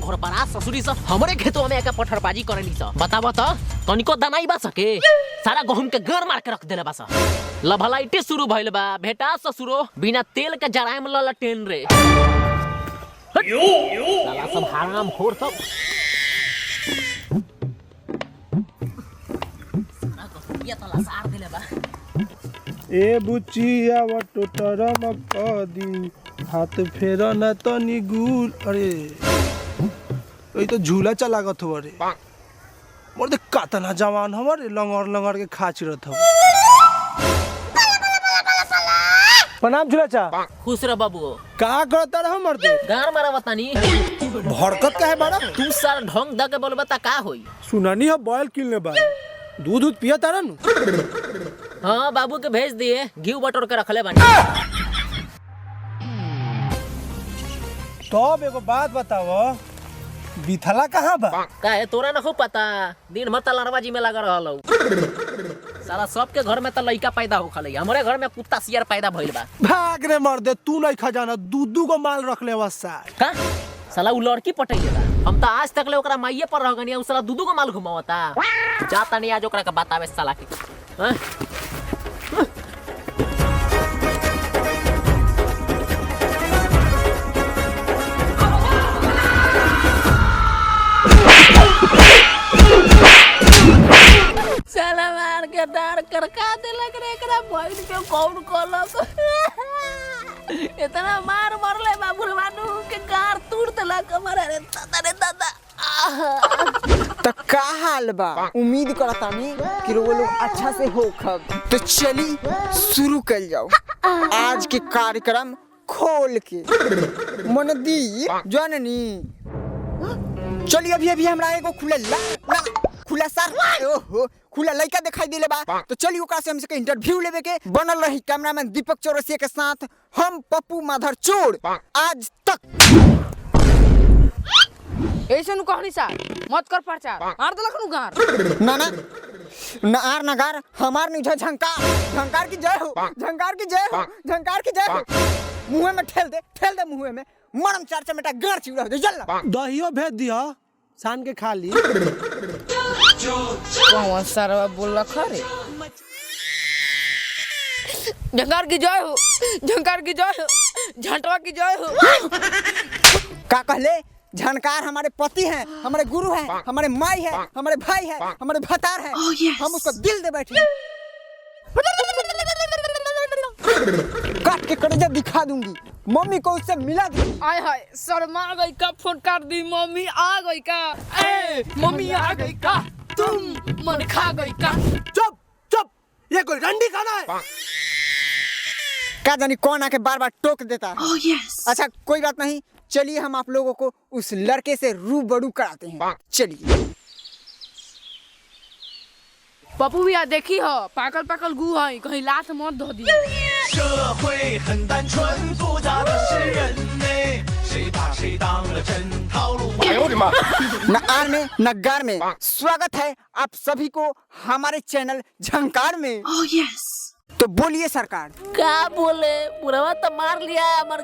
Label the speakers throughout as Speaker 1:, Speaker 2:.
Speaker 1: घोरपरा ससुरी सब हमरे खेतों में आके पत्थरबाजी करेली सब। बतावा तो तनिको दनाई बा सके सारा गहूम के घर मार के रख देले बा सब। लभलाइटे शुरू भइल बा बेटा ससुरो बिना तेल के जरायम ललटेन रे। साला सब हराम खोर सब। सारा गहुमिया तला सार देले बा।
Speaker 2: ए बुचिया वटोटर मकदी हाथ फेरा न तनी गुल। अरे ये तो झूला चला गत हो। अरे मोर दे कातना जवान हमर लंगर लंगर के खाच रहत हो। प्रणाम झूला चा।
Speaker 1: खुश रह बाबू।
Speaker 2: का करत रह हमर दे
Speaker 1: गार मारा बतानी
Speaker 2: भड़कत काहे बाड़ा।
Speaker 1: तू सार ढंग द के बोलबा त का होई।
Speaker 2: सुनानी है बॉयल किलने बा दूध पिया तारा नु।
Speaker 1: हां बाबू के भेज दिए घी बटोर के रखले बानी।
Speaker 2: तब एगो बात बताओ बिथला कहाँ बा।
Speaker 1: का है तोरा न हो पता दिन भर तलरबाजी में लगा रहल हूं। साला सबके घर में त लइका पैदा हो खले हमरे घर में कुत्ता सियार पैदा भइल बा।
Speaker 2: भाग रे मर्दे तू नहीं खजाना दू गो माल रख ले वसा
Speaker 1: का साला उ लड़की पटैले बा। हम त आज तक ले ओकरा माईये पर रह गनी उ साला दू गो माल घुमावता। जाता नहीं आज ओकरा के बतावे साला के। हां साला मार के डार करका देलक रे एकरा बैठ के कौन कलक। इतना मार मरले बाबुल बानू के गार तोड़ देलक हमारे रे दादा।
Speaker 3: तो का हाल बा उम्मीद करतानी कि वो लोग अच्छा से हो खब। तो चली शुरू कर जाओ आज के कार्यक्रम खोल के मन दी जाननी। चलिए अभी हमरा एगो खुला सर ओहो खुला लड़का दिखाई दिले बा। तो चलिए ओकरा से हमसे इंटरव्यू लेवे के बनल रही कैमरामैन दीपक चौरसिया के साथ हम पप्पू माधर चोर आज तक।
Speaker 4: ऐसे नु कहनी सा मत कर प्रचार आर दलक नु गार
Speaker 3: ना आर ना गार हमार नहीं झंकार की जय हो झंकार की जय हो झंकार की जय हो। मुंह में ठेल दे मुंह में मरम चार चमेटा गार चिड़ा दे चल
Speaker 2: दहियो भेज दिया सान के खा ली।
Speaker 4: कौन सरवा बोल खरे झंकार की जय हो झंकार की जय हो झंटवा की जय हो।
Speaker 3: का कहले झनकार हमारे पति हैं हमारे गुरु हैं हमारे माई हैं हमारे भाई हैं हमारे भतार हैं। हम उसको दिल दे बैठे काट के कलेजा दिखा दूंगी मम्मी को उससे मिला दूंगी।
Speaker 4: आय हाय शर्मा गई का फोन कर दी मम्मी आ गई का। ए मम्मी आ गई का तुम मन खा गई का।
Speaker 2: चुप ये कोई रंडी खाना है।
Speaker 3: क्या जानी कौन आके बार बार टोक देता है। अच्छा कोई बात नहीं चलिए हम आप लोगों को उस लड़के से रूबरू कराते हैं। चलिए
Speaker 4: पप्पू भैया देखी हो पाकल गु है कहीं लात मत धो दी।
Speaker 3: न आर में न गार में स्वागत है आप सभी को हमारे चैनल झंकार में। तो बोलिए सरकार।
Speaker 1: का बोले बुढ़वा तो मार लिया हमर।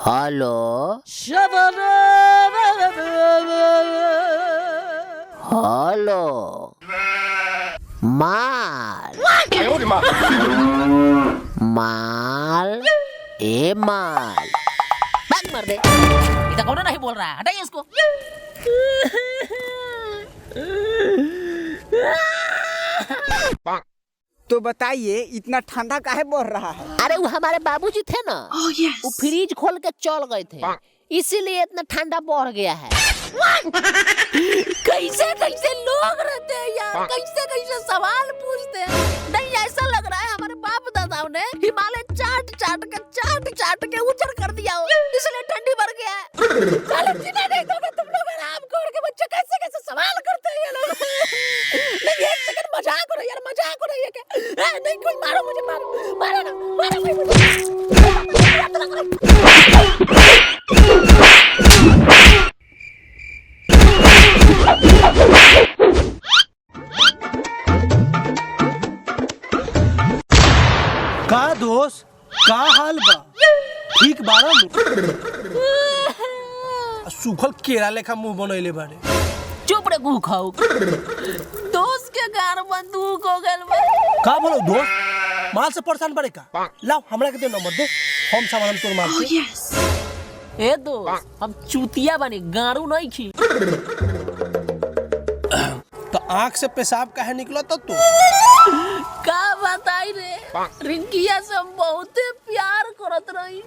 Speaker 1: हेलो हेलो माल ए माल बात मार दे। इतना कौन नहीं बोल रहा है हटाइए इसको।
Speaker 3: तो बताइए इतना ठंडा काहे बढ़ रहा है।
Speaker 1: अरे वो हमारे बाबूजी थे ना वो फ्रिज खोल के चल गए थे इसीलिए इतना ठंडा बढ़ गया है। कैसे लोग रहते हैं यार कैसे सवाल पूछते हैं। नहीं ऐसा लग रहा है हमारे बाप दादाओं ने हिमालय चाट के उजर कर दिया हो इसलिए ठंडी बढ़ गया है। साले जीने नहीं दोगे तुम लोग आराम कर के बच्चे कैसे सवाल करते हैं ये लोग। नहीं एक सेकंड मजाक हो रहा है यार मजाक हो रही है क्या। नहीं कोई मारो मुझे मारो ना मारो कोई मुझे।
Speaker 2: का दोस्त का हाल बा ठीक बारा सूखल केरा लेखा मुंह बनैले बारे।
Speaker 1: चुप रे गु खाऊ दोस्त के गार बंदूक हो गइल बा।
Speaker 2: का बोलो दोस्त माल से परेशान बारे का? लाओ हमरा के दे नंबर दे, हम सामान तोर माल के।
Speaker 1: ए दोस्त हम चूतिया बनी गारू नहीं खी।
Speaker 2: तो आँख से पेशाब काहे निकला तो तू?
Speaker 1: का बताई रे, रिंकिया से हम बहुते प्यार करत रही।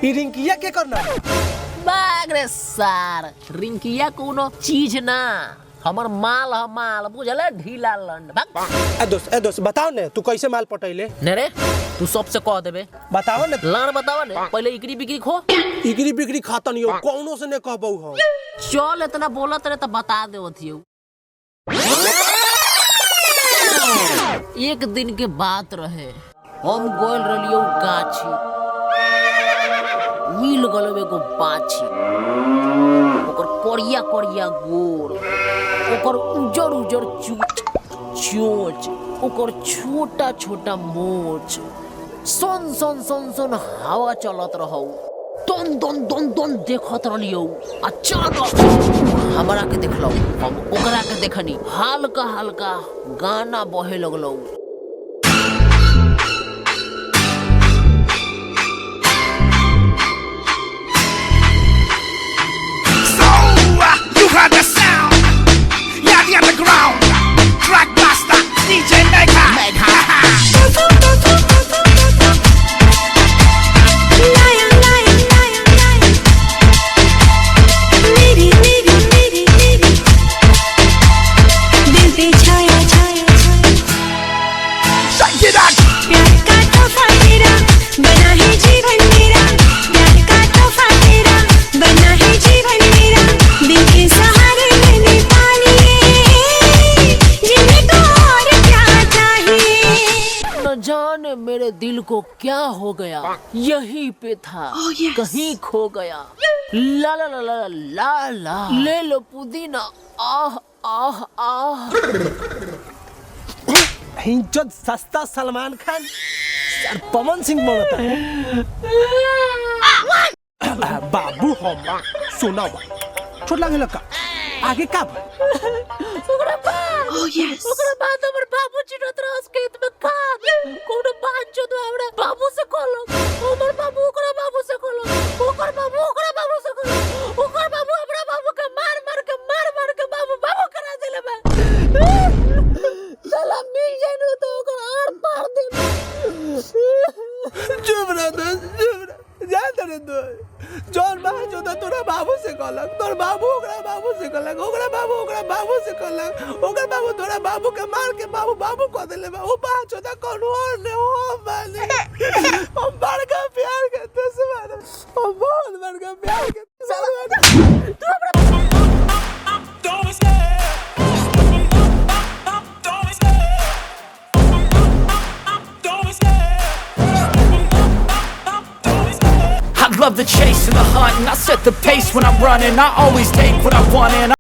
Speaker 2: ई रिंकिया के करना है?
Speaker 1: बाग रे सार, रिंकिया कोनो चीज ना, हमर माल ह माल, बुझले ढीला लंड। भाग।
Speaker 2: ए दोस्त बताओ ने तू कैसे माल पटैले?
Speaker 1: ने रे तू सबसे कह देबे।
Speaker 2: बताओ ने।
Speaker 1: लान बतावा ने, पहले इकरी बिकरी खो।
Speaker 2: इकरी बिकरी खाता नहीं हो, कौनो से ने कहबौ हम।
Speaker 1: चल इतना बोलत रे त बता दे ओथियो। एक दिन के बात रहे, हम गोल रलियो गाछी, मिल गलो एगो बाछी, ओकर करिया करिया गोर, ओकर उजर उजर चोंच, ओकर छोटा छोटा मोच, सन सन सन सन हवा चलत रहौ, दन दन दन दन देखत रलियो। अचानक हमरा के देखलौ, हम ओकरा के देखनी, हल्का हल्का गाना बहे लगलौ।
Speaker 5: You heard the sound, yeah, the underground, track master, DJ Mega.
Speaker 6: मेरी मेरी मेरी मेरी दिल पे छाया छाया
Speaker 5: Check it out.
Speaker 6: प्यार का तोहफा तेरा बना है जीवन मेरा, प्यार का तोहफा तेरा बना है जीवन मेरा, दिल के सहारे मैंने पा लिए, जिन्हें तो और क्या चाहिए।
Speaker 1: न जाने मेरे दिल को क्या हो गया, यहीं पे था, कहीं खो गया। ला ला ला ला ला ला, ले लो पुदीना, आह आह आह।
Speaker 2: हिंचद सस्ता सलमान खान सर पवन सिंह बनता है। बाबू हम सुना छोट लागे लका आगे का
Speaker 1: ओकरा बाद हमर बाबू चिरत रस खेत में खाद, कोनो बात जो तो हमरा बाबू से कहलो, हमर बाबू ओकरा बाबू से कहलो, ओकर बाबू ओकरा बाबू से कहलो, ओकर बाबू हमरा बाबू के मार मार के बाबू करा देले बा। साला मिल जाए न तो ओकर आर पार दे।
Speaker 2: चुप रह जा तरे दो जौन बा जो तोरा बाबू से कहलक, तोर बाबू ओकरा बाबू से कहलक, ओकरा बाबू कहलक, ओकर बाबू तोरा बाबू के मार के बाबू कह देले बा। ओ बा चोदा कोनो और ने हो बाले। हम बड़का प्यार करते से मारे, हम बहुत बड़का प्यार करते साला। तू हमरा
Speaker 5: I love the chase and the hunt, and I set the pace when I'm running. I always take what I want and